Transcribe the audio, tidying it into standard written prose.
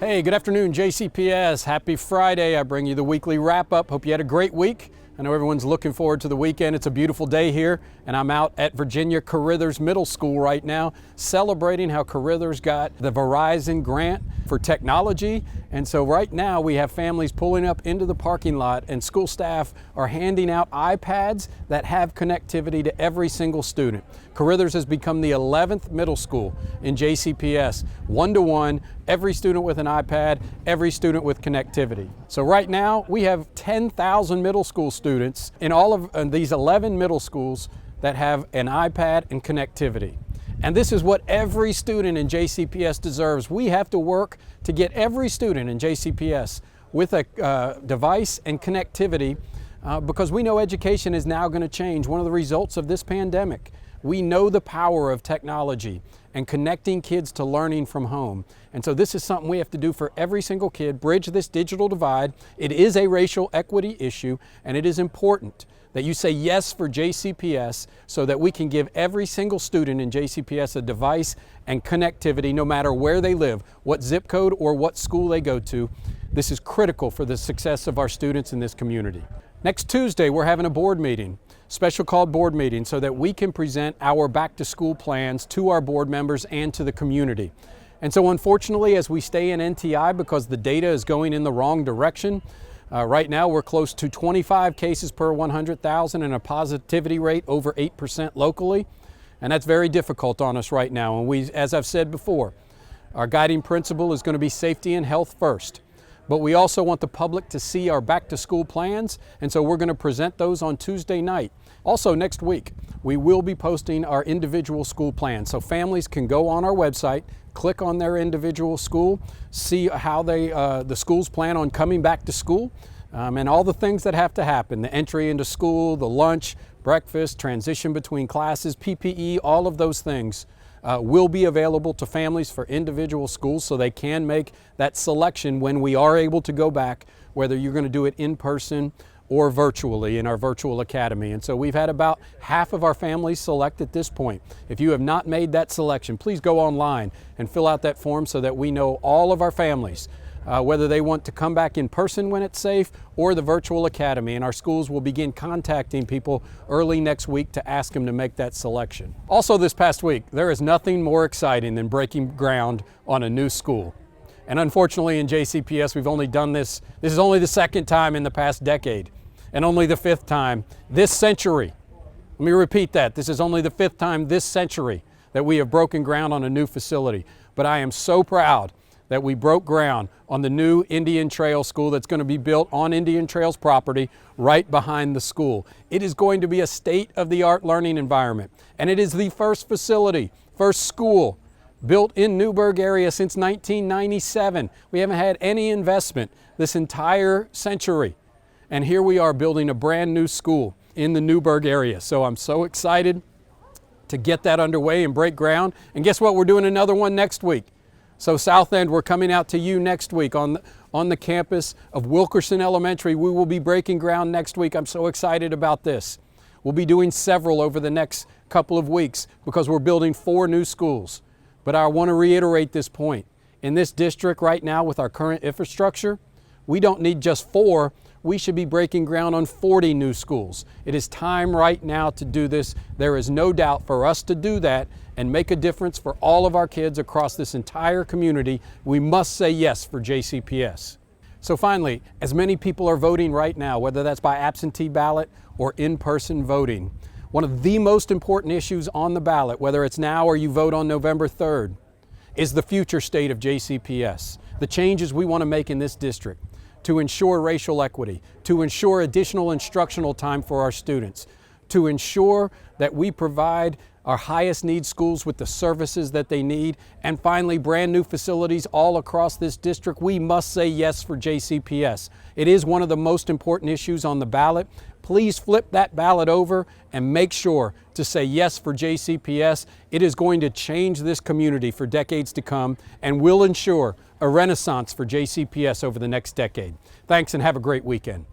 Hey, good afternoon, JCPS. Happy Friday. I bring you the weekly wrap-up. Hope you had a great week. I know everyone's looking forward to the weekend. It's a beautiful day here, and I'm out at Virginia Carithers Middle School right now, celebrating how Carithers got the Verizon grant for technology. And so right now we have families pulling up into the parking lot, and school staff are handing out iPads that have connectivity to every single student. Carithers has become the 11th middle school in JCPS, one-to-one, every student with an iPad, every student with connectivity. So right now we have 10,000 middle school students in all of these 11 middle schools that have an iPad and connectivity. And this is what every student in JCPS deserves. We have to work to get every student in JCPS with a device and connectivity because we know education is now going to change. One of the results of this pandemic, we know the power of technology and connecting kids to learning from home. And so this is something we have to do for every single kid, bridge this digital divide. It is a racial equity issue, and it is important that you say yes for JCPS so that we can give every single student in JCPS a device and connectivity no matter where they live, what zip code or what school they go to. This is critical for the success of our students in this community. Next Tuesday, we're having a board meeting, special called board meeting, so that we can present our back to school plans to our board members and to the community. And so unfortunately, as we stay in NTI because the data is going in the wrong direction, right now we're close to 25 cases per 100,000 and a positivity rate over 8% locally. And that's very difficult on us right now. And we, as I've said before, our guiding principle is going to be safety and health first. But we also want the public to see our back to school plans, and so we're going to present those on Tuesday night. Also next week, we will be posting our individual school plans. So families can go on our website, click on their individual school, see how the schools plan on coming back to school, and all the things that have to happen, the entry into school, the lunch, breakfast, transition between classes, PPE, all of those things will be available to families for individual schools so they can make that selection when we are able to go back, whether you're going to do it in person or virtually in our virtual academy. And so we've had about half of our families select at this point. If you have not made that selection, please go online and fill out that form so that we know all of our families, whether they want to come back in person when it's safe or the virtual academy. And our schools will begin contacting people early next week to ask them to make that selection. Also this past week, there is nothing more exciting than breaking ground on a new school. And unfortunately in JCPS, we've only done this is only the second time in the past decade and only the fifth time this century. Let me repeat that. This is only the fifth time this century that we have broken ground on a new facility. But I am so proud that we broke ground on the new Indian Trail School that's going to be built on Indian Trail's property right behind the school. It is going to be a state-of-the-art learning environment, and it is the first facility, first school built in Newburgh area since 1997. We haven't had any investment this entire century, and here we are building a brand new school in the Newburgh area. So I'm so excited to get that underway and break ground. And guess what? We're doing another one next week. So South End, we're coming out to you next week on the campus of Wilkerson Elementary. We will be breaking ground next week. I'm so excited about this. We'll be doing several over the next couple of weeks because we're building 4 new schools. But I want to reiterate this point. In this district right now with our current infrastructure, we don't need just 4. We should be breaking ground on 40 new schools. It is time right now to do this. There is no doubt for us to do that and make a difference for all of our kids across this entire community. We must say yes for JCPS. So finally, as many people are voting right now, whether that's by absentee ballot or in-person voting, one of the most important issues on the ballot, whether it's now or you vote on November 3rd, is the future state of JCPS, the changes we want to make in this district to ensure racial equity, to ensure additional instructional time for our students, to ensure that we provide our highest need schools with the services that they need, and finally brand new facilities all across this district. We must say yes for JCPS. It is one of the most important issues on the ballot. Please flip that ballot over and make sure to say yes for JCPS. It is going to change this community for decades to come and will ensure a renaissance for JCPS over the next decade. Thanks and have a great weekend.